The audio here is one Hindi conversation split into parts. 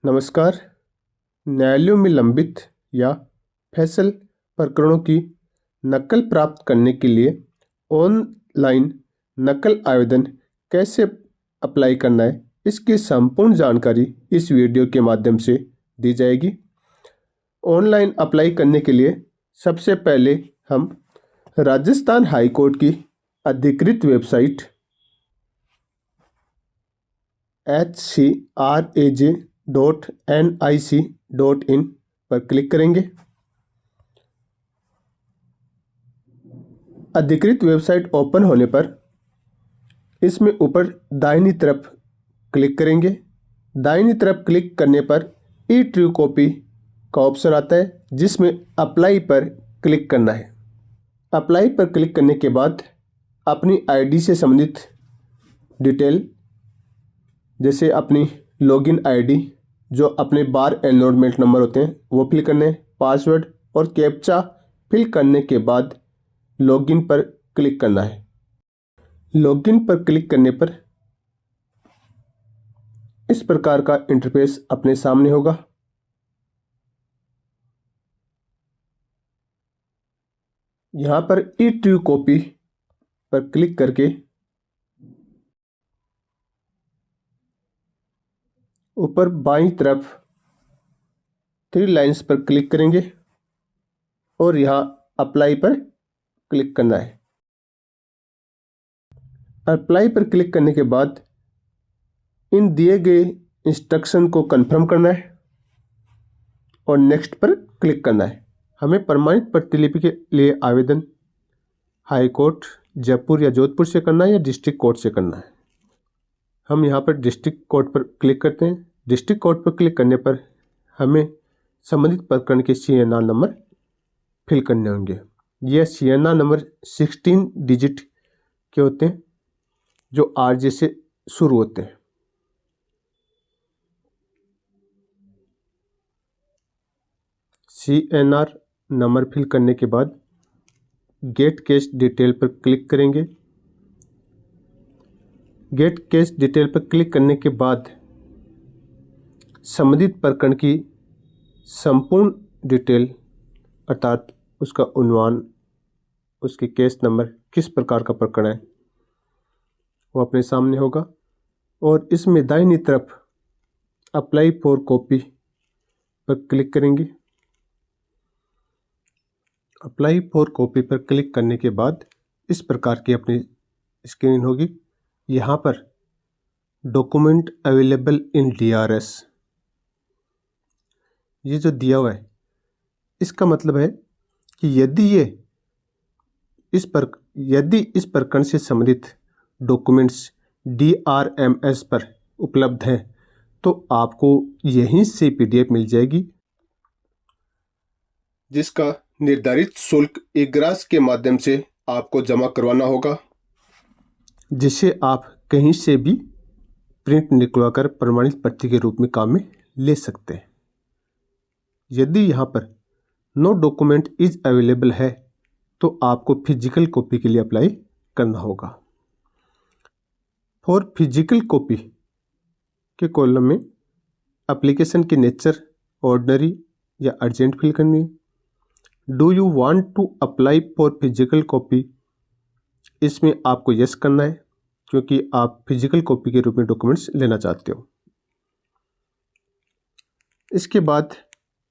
नमस्कार। न्यायालयों में लंबित या फैसल प्रकरणों की नकल प्राप्त करने के लिए ऑनलाइन नकल आवेदन कैसे अप्लाई करना है, इसकी संपूर्ण जानकारी इस वीडियो के माध्यम से दी जाएगी। ऑनलाइन अप्लाई करने के लिए सबसे पहले हम राजस्थान हाई कोर्ट की अधिकृत वेबसाइट HCRAJ.nic.in पर क्लिक करेंगे। अधिकृत वेबसाइट ओपन होने पर इसमें ऊपर दाहिनी तरफ क्लिक करेंगे। दाहिनी तरफ क्लिक करने पर ई ट्रू कॉपी का ऑप्शन आता है, जिसमें अप्लाई पर क्लिक करना है। अप्लाई पर क्लिक करने के बाद अपनी आईडी से संबंधित डिटेल, जैसे अपनी लॉगिन आईडी, जो अपने बार एनरोलमेंट नंबर होते हैं वो फिल करने हैं, पासवर्ड और कैप्चा फिल करने के बाद लॉगिन पर क्लिक करना है। लॉगिन पर क्लिक करने पर इस प्रकार का इंटरफेस अपने सामने होगा। यहाँ पर ई ट्रू कॉपी पर क्लिक करके ऊपर बाईं तरफ 3 लाइंस पर क्लिक करेंगे और यहाँ अप्लाई पर क्लिक करना है। अप्लाई पर क्लिक करने के बाद इन दिए गए इंस्ट्रक्शन को कंफर्म करना है और नेक्स्ट पर क्लिक करना है। हमें प्रमाणित प्रतिलिपि के लिए आवेदन हाई कोर्ट जयपुर या जोधपुर से करना है या डिस्ट्रिक्ट कोर्ट से करना है। हम यहाँ पर डिस्ट्रिक्ट कोर्ट पर क्लिक करते हैं। डिस्ट्रिक्ट कोर्ट पर क्लिक करने पर हमें संबंधित प्रकरण के CNR नंबर फिल करने होंगे। यह CNR नंबर 16 डिजिट के होते हैं, जो RJ से शुरू होते हैं। CNR नंबर फिल करने के बाद गेट केस डिटेल पर क्लिक करेंगे। गेट केस डिटेल पर क्लिक करने के बाद संबंधित प्रकरण की संपूर्ण डिटेल, अर्थात उसका उन्वान, उसके केस नंबर, किस प्रकार का प्रकरण है, वो अपने सामने होगा। और इसमें दाहिनी तरफ अप्लाई फॉर कॉपी पर क्लिक करेंगे। अप्लाई फॉर कॉपी पर क्लिक करने के बाद इस प्रकार की अपनी स्क्रीन होगी। यहाँ पर डॉक्यूमेंट अवेलेबल इन DRS, ये जो दिया हुआ है इसका मतलब है कि यदि इस प्रकरण से संबंधित डॉक्यूमेंट्स DRMS पर उपलब्ध हैं तो आपको यहीं से PDF मिल जाएगी, जिसका निर्धारित शुल्क एग्रास के माध्यम से आपको जमा करवाना होगा, जिसे आप कहीं से भी प्रिंट निकलवाकर प्रमाणित प्रति के रूप में काम में ले सकते हैं। यदि यहाँ पर नो डॉक्यूमेंट इज अवेलेबल है तो आपको फिजिकल कॉपी के लिए अप्लाई करना होगा। फॉर फिजिकल कॉपी के कॉलम में एप्लीकेशन के नेचर, ऑर्डिनरी या अर्जेंट फिल करनी है। Do you want to apply for physical copy, इसमें आपको यस करना है, क्योंकि आप फिजिकल कॉपी के रूप में डॉक्यूमेंट्स लेना चाहते हो। इसके बाद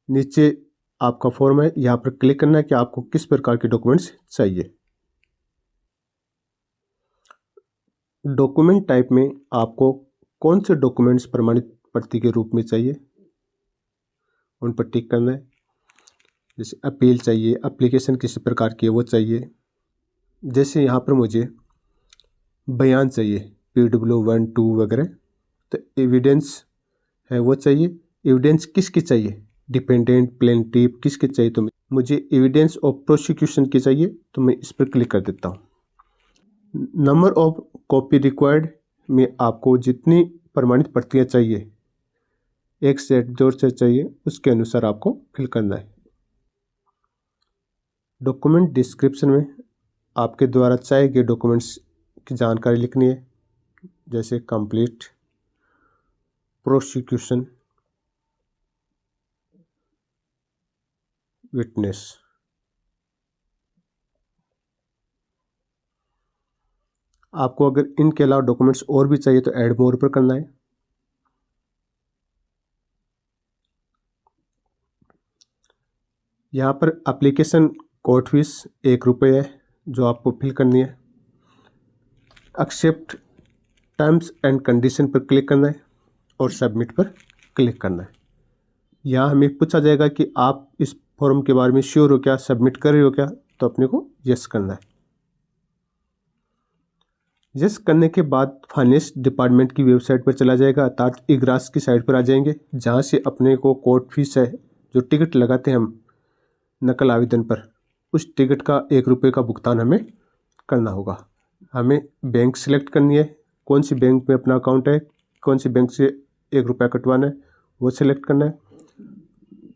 नीचे आपका फॉर्म है, यहाँ पर क्लिक करना है कि आपको किस प्रकार के डॉक्यूमेंट्स चाहिए। डॉक्यूमेंट टाइप में आपको कौन से डॉक्यूमेंट्स प्रमाणित प्रति के रूप में चाहिए, उन पर टिक करना है। जैसे अपील चाहिए, एप्लीकेशन किस प्रकार की है वो चाहिए। जैसे यहाँ पर मुझे बयान चाहिए, PW 1, 2 वगैरह, तो एविडेंस है वो चाहिए। एविडेंस किसकी चाहिए, डिपेंडेंट, प्लेंटिफ, किसके चाहिए, तो मुझे एविडेंस ऑफ प्रोसिक्यूशन की चाहिए, तो मैं इस पर क्लिक कर देता हूँ। नंबर ऑफ कॉपी रिक्वायर्ड में आपको जितनी प्रमाणित प्रतियाँ चाहिए, एक सेट जो से चाहिए, उसके अनुसार आपको फिल करना है। डॉक्यूमेंट डिस्क्रिप्शन में आपके द्वारा चाहे गए डॉक्यूमेंट्स की जानकारी लिखनी है, जैसे कंप्लीट, प्रोसिक्यूशन, विटनेस। आपको अगर इनके अलावा डॉक्यूमेंट्स और भी चाहिए तो ऐड मोर पर करना है। यहाँ पर एप्लीकेशन कोर्ट फीस 1 रुपये है जो आपको फिल करनी है। एक्सेप्ट टर्म्स एंड कंडीशन पर क्लिक करना है और सबमिट पर क्लिक करना है। यहाँ हमें पूछा जाएगा कि आप इस फॉर्म के बारे में श्योर हो क्या, सबमिट कर रहे हो क्या, तो अपने को यस करना है। यस करने के बाद फाइनेंस डिपार्टमेंट की वेबसाइट पर चला जाएगा, अर्थात इग्रास की साइट पर आ जाएंगे, जहाँ से अपने को कोर्ट फीस है जो टिकट लगाते हैं हम नकल आवेदन पर, उस टिकट का 1 रुपये का भुगतान हमें करना होगा। हमें बैंक सिलेक्ट करनी है, कौन सी बैंक में अपना अकाउंट है, कौन सी बैंक से 1 रुपया कटवाना है वो सिलेक्ट करना है।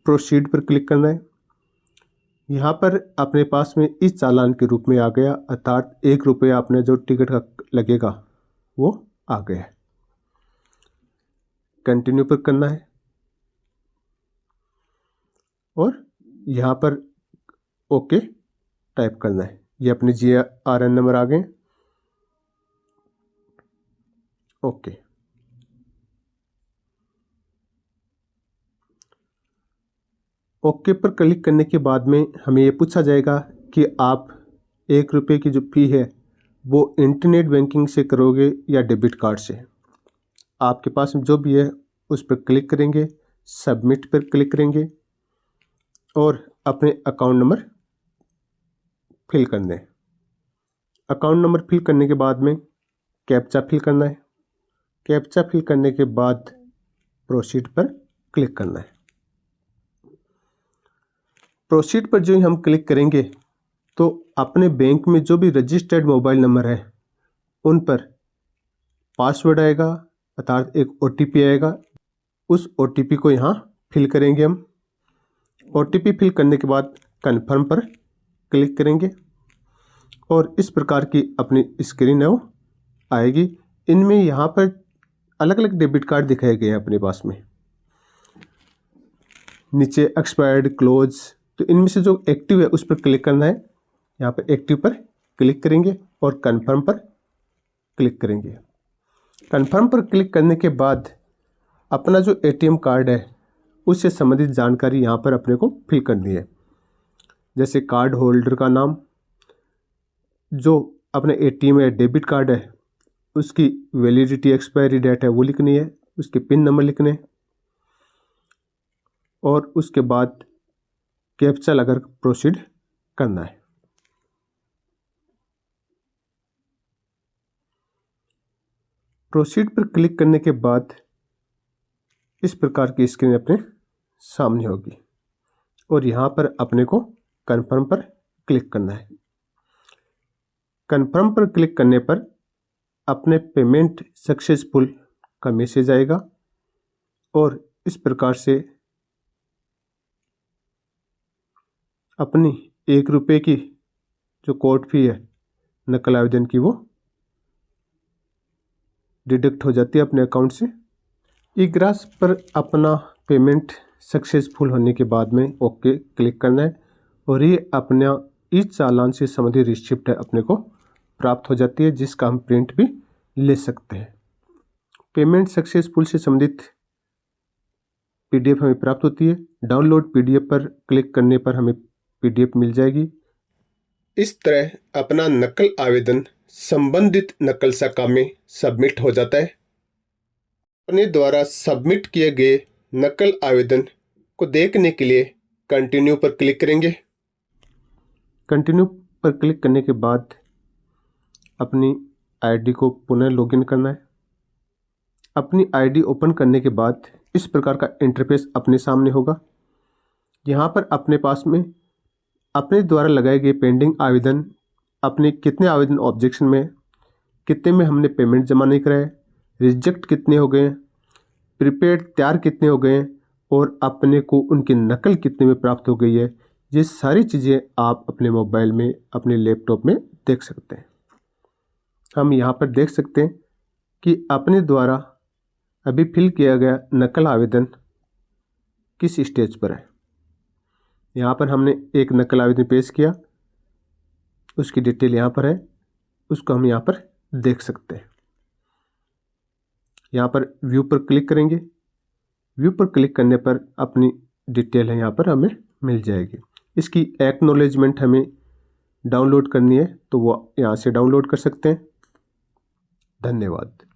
प्रोसीड पर क्लिक करना है। यहाँ पर अपने पास में इस चालान के रूप में आ गया, अर्थात 1 रुपया आपने जो टिकट का लगेगा वो आ गया है। कंटिन्यू पर करना है और यहाँ पर ओके टाइप करना है। ये अपने GRN नंबर आ गए, ओके। ओके पर क्लिक करने के बाद में हमें ये पूछा जाएगा कि आप 1 रुपये की जो फी है वो इंटरनेट बैंकिंग से करोगे या डेबिट कार्ड से। आपके पास जो भी है उस पर क्लिक करेंगे, सबमिट पर क्लिक करेंगे और अपने अकाउंट नंबर फिल कर दें। अकाउंट नंबर फिल करने के बाद में कैप्चा फिल करना है। कैप्चा फिल करने के बाद प्रोसीड पर क्लिक करना है। प्रोसीड पर जो ही हम क्लिक करेंगे तो अपने बैंक में जो भी रजिस्टर्ड मोबाइल नंबर है उन पर पासवर्ड आएगा, अर्थात एक OTP आएगा। उस OTP को यहाँ फिल करेंगे हम। OTP फिल करने के बाद कन्फर्म पर क्लिक करेंगे और इस प्रकार की अपनी स्क्रीन है वो आएगी। इनमें यहाँ पर अलग अलग डेबिट कार्ड दिखाए गए हैं अपने पास में, नीचे एक्सपायर्ड, क्लोज, तो इनमें से जो एक्टिव है उस पर क्लिक करना है। यहाँ पर एक्टिव पर क्लिक करेंगे और कन्फर्म पर क्लिक करेंगे। कन्फर्म पर क्लिक करने के बाद अपना जो ATM कार्ड है उससे संबंधित जानकारी यहाँ पर अपने को फिल करनी है, जैसे कार्ड होल्डर का नाम, जो अपने ATM या डेबिट कार्ड है उसकी वैलिडिटी एक्सपायरी डेट है वो लिखनी है, उसके पिन नंबर लिखने हैं और उसके बाद कैप्चा लगाकर प्रोसीड करना है। प्रोसीड पर क्लिक करने के बाद इस प्रकार की स्क्रीन अपने सामने होगी और यहाँ पर अपने को कन्फर्म पर क्लिक करना है। कन्फर्म पर क्लिक करने पर अपने पेमेंट सक्सेसफुल का मैसेज आएगा और इस प्रकार से अपनी 1 रुपये की जो कोर्ट फी है नकल आवेदन की वो डिडक्ट हो जाती है अपने अकाउंट से। इग्रास पर अपना पेमेंट सक्सेसफुल होने के बाद में ओके क्लिक करना है और ये अपना इस चालान से संबंधित रिसिप्ट है अपने को प्राप्त हो जाती है, जिसका हम प्रिंट भी ले सकते हैं। पेमेंट सक्सेसफुल से संबंधित PDF हमें प्राप्त होती है। डाउनलोड PDF पर क्लिक करने पर हमें PDF मिल जाएगी। इस तरह अपना नकल आवेदन संबंधित नकल शाखा में सबमिट हो जाता है। अपने द्वारा सबमिट किए गए नकल आवेदन को देखने के लिए कंटिन्यू पर क्लिक करेंगे। कंटिन्यू पर क्लिक करने के बाद अपनी ID को पुनः लॉगिन करना है। अपनी ID ओपन करने के बाद इस प्रकार का इंटरफेस अपने सामने होगा। यहाँ पर अपने पास में अपने द्वारा लगाए गए पेंडिंग आवेदन, अपने कितने आवेदन ऑब्जेक्शन में, कितने में हमने पेमेंट जमा नहीं कराया, रिजेक्ट कितने हो गए, प्रीपेड तैयार कितने हो गए और अपने को उनकी नकल कितने में प्राप्त हो गई है, ये सारी चीज़ें आप अपने मोबाइल में, अपने लैपटॉप में देख सकते हैं। हम यहाँ पर देख सकते हैं कि अपने द्वारा अभी फिल किया गया नकल आवेदन किस स्टेज पर है। यहाँ पर हमने एक नकल आवेदन पेश किया, उसकी डिटेल यहाँ पर है, उसको हम यहाँ पर देख सकते हैं। यहाँ पर व्यू पर क्लिक करेंगे, व्यू पर क्लिक करने पर अपनी डिटेल है यहाँ पर हमें मिल जाएगी। इसकी एक्नॉलेजमेंट हमें डाउनलोड करनी है तो वो यहाँ से डाउनलोड कर सकते हैं। धन्यवाद।